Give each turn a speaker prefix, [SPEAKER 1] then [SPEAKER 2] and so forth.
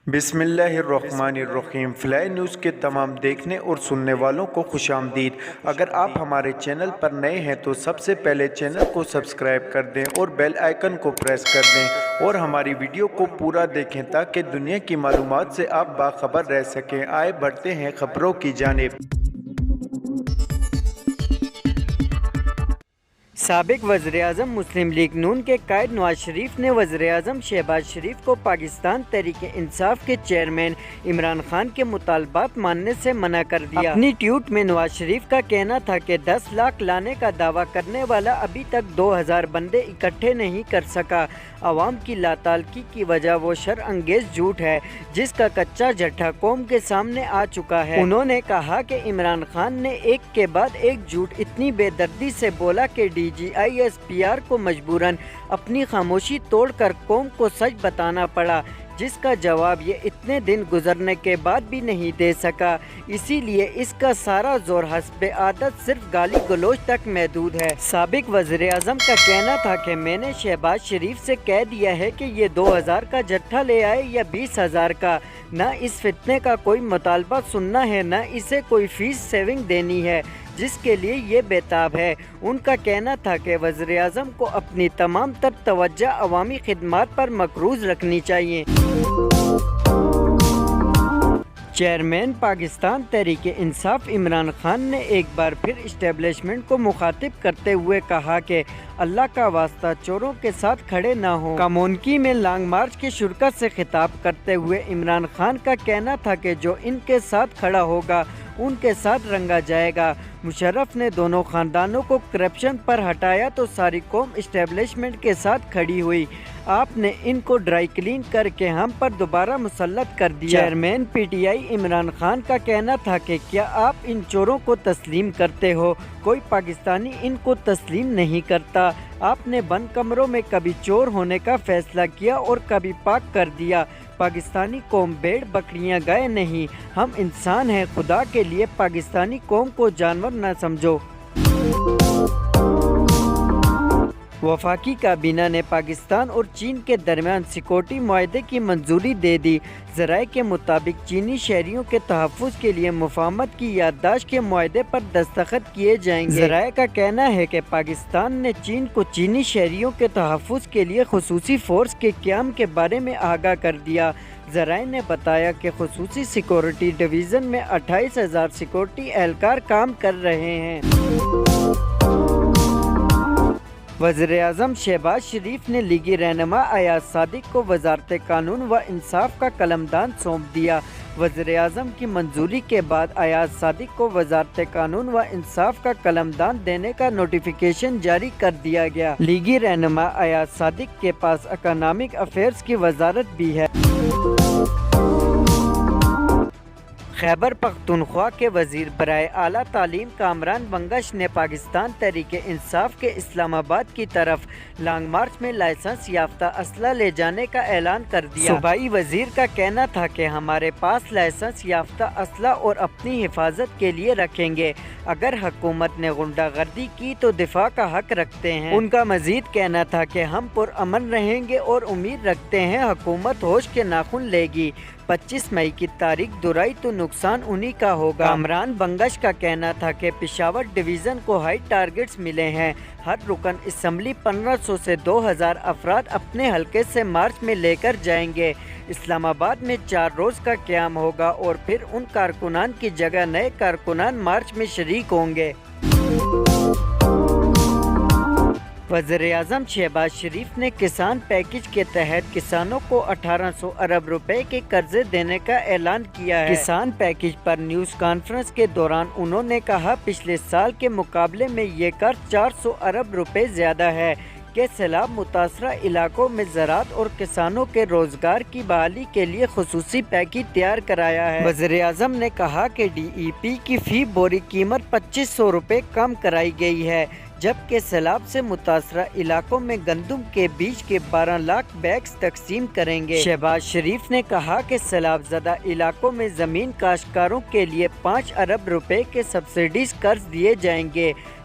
[SPEAKER 1] بسم اللہ الرحمن الرحیم۔ فلائی نیوز کے تمام دیکھنے اور سننے والوں کو خوش آمدید۔ اگر آپ ہمارے چینل پر نئے ہیں تو سب سے پہلے چینل کو سبسکرائب کر دیں اور بیل آئیکن کو پریس کر دیں اور ہماری ویڈیو کو پورا دیکھیں تاکہ دنیا کی معلومات سے آپ باخبر رہ سکیں۔ آئے بڑھتے ہیں خبروں کی جانب۔
[SPEAKER 2] سابق وزیراعظم مسلم لیگ نون کے قائد نواز شریف نے وزیراعظم شہباز شریف کو پاکستان تحریک انصاف کے چیئرمین عمران خان کے مطالبات ماننے سے منع کر دیا۔ اپنی ٹویٹ میں نواز شریف کا کہنا تھا کہ 10 لاکھ لانے کا دعویٰ کرنے والا ابھی تک 2000 بندے اکٹھے نہیں کر سکا۔ عوام کی لاتعلقی کی وجہ وہ شرم انگیز جھوٹ ہے جس کا کچا جھٹا قوم کے سامنے آ چکا ہے۔ انہوں نے کہا کہ عمران خان نے ایک کے بعد ایک جھوٹ اتنی بے دردی سے بولا کہ DGISPR کو مجبوراً اپنی خاموشی توڑ کر قوم کو سچ بتانا پڑا، جس کا جواب یہ اتنے دن گزرنے کے بعد بھی نہیں دے سکا۔ اسی لیے اس کا سارا زور حسب عادت صرف گالی گلوچ تک محدود ہے۔ سابق وزیر اعظم کا کہنا تھا کہ میں نے شہباز شریف سے کہہ دیا ہے کہ یہ 2000 کا جٹھا لے آئے یا 20,000 کا، نہ اس فتنے کا کوئی مطالبہ سننا ہے نہ اسے کوئی فیس سیونگ دینی ہے جس کے لیے یہ بےتاب ہے۔ ان کا کہنا تھا کہ وزیراعظم کو اپنی تمام تر توجہ عوامی خدمات پر مقروض رکھنی چاہیے۔ چیئرمین پاکستان تحریک انصاف عمران خان نے ایک بار پھر اسٹیبلشمنٹ کو مخاطب کرتے ہوئے کہا کہ اللہ کا واسطہ چوروں کے ساتھ کھڑے نہ ہوں۔ کامونکی میں لانگ مارچ کی شرکت سے خطاب کرتے ہوئے عمران خان کا کہنا تھا کہ جو ان کے ساتھ کھڑا ہوگا ان کے ساتھ رنگا جائے گا۔ مشرف نے دونوں خاندانوں کو کرپشن پر ہٹایا تو ساری قوم اسٹیبلشمنٹ کے ساتھ کھڑی ہوئی۔ آپ نے ان کو ڈرائی کلین کر کے ہم پر دوبارہ مسلط کر دیا۔ چیئرمین PTI عمران خان کا کہنا تھا کہ کیا آپ ان چوروں کو تسلیم کرتے ہو؟ کوئی پاکستانی ان کو تسلیم نہیں کرتا۔ آپ نے بند کمروں میں کبھی چور ہونے کا فیصلہ کیا اور کبھی پاک کر دیا۔ پاکستانی قوم بھیڑ بکریاں گائے نہیں، ہم انسان ہیں۔ خدا کے لیے پاکستانی قوم کو جانور نہ سمجھو۔ وفاقی کابینہ نے پاکستان اور چین کے درمیان سیکورٹی معاہدے کی منظوری دے دی۔ ذرائع کے مطابق چینی شہریوں کے تحفظ کے لیے مفاہمت کی یادداشت کے معاہدے پر دستخط کیے جائیں گے۔ ذرائع کا کہنا ہے کہ پاکستان نے چین کو چینی شہریوں کے تحفظ کے لیے خصوصی فورس کے قیام کے بارے میں آگاہ کر دیا۔ ذرائع نے بتایا کہ خصوصی سیکورٹی ڈویژن میں 28,000 سیکورٹی اہلکار کام کر رہے ہیں۔ وزیراعظم شہباز شریف نے لیگی رہنما ایاز صادق کو وزارت قانون و انصاف کا قلمدان سونپ دیا۔ وزیراعظم کی منظوری کے بعد ایاز صادق کو وزارت قانون و انصاف کا قلمدان دینے کا نوٹیفیکیشن جاری کر دیا گیا۔ لیگی رہنما ایاز صادق کے پاس اکنامک افیئرز کی وزارت بھی ہے۔ خیبر پختونخوا کے وزیر برائے اعلیٰ تعلیم کامران بنگش نے پاکستان تحریک انصاف کے اسلام آباد کی طرف لانگ مارچ میں لائسنس یافتہ اسلحہ لے جانے کا اعلان کر دیا۔ صوبائی وزیر کا کہنا تھا کہ ہمارے پاس لائسنس یافتہ اسلحہ اور اپنی حفاظت کے لیے رکھیں گے۔ اگر حکومت نے غنڈہ گردی کی تو دفاع کا حق رکھتے ہیں۔ ان کا مزید کہنا تھا کہ ہم پرامن رہیں گے اور امید رکھتے ہیں حکومت ہوش کے ناخن لے گی۔ 25 مئی کی تاریخ دہرائی تو نقصان انہی کا ہوگا۔ کامران بنگش کا کہنا تھا کہ پشاور ڈویژن کو ہائی ٹارگٹس ملے ہیں۔ ہر رکن اسمبلی 1500 سے 2000 افراد اپنے حلقے سے مارچ میں لے کر جائیں گے۔ اسلام آباد میں 4 روز کا قیام ہوگا اور پھر ان کارکنان کی جگہ نئے کارکنان مارچ میں شریک ہوں گے۔ وزیراعظم شہباز شریف نے کسان پیکیج کے تحت کسانوں کو 1800 ارب روپے کے قرضے دینے کا اعلان کیا ہے۔ کسان پیکیج پر نیوز کانفرنس کے دوران انہوں نے کہا پچھلے سال کے مقابلے میں یہ قرض 400 ارب روپے زیادہ ہے کہ سیلاب متاثرہ علاقوں میں زراعت اور کسانوں کے روزگار کی بحالی کے لیے خصوصی پیکیج تیار کرایا ہے۔ وزیراعظم نے کہا کہ DEP کی فی بوری قیمت 2500 روپے کم کرائی گئی ہے، جبکہ سیلاب سے متاثرہ علاقوں میں گندم کے بیج کے 12 لاکھ بیگز تقسیم کریں گے۔ شہباز شریف نے کہا کہ سیلاب زدہ علاقوں میں زمین کاشتکاروں کے لیے 5 ارب روپے کے سبسڈیز قرض دیے جائیں گے،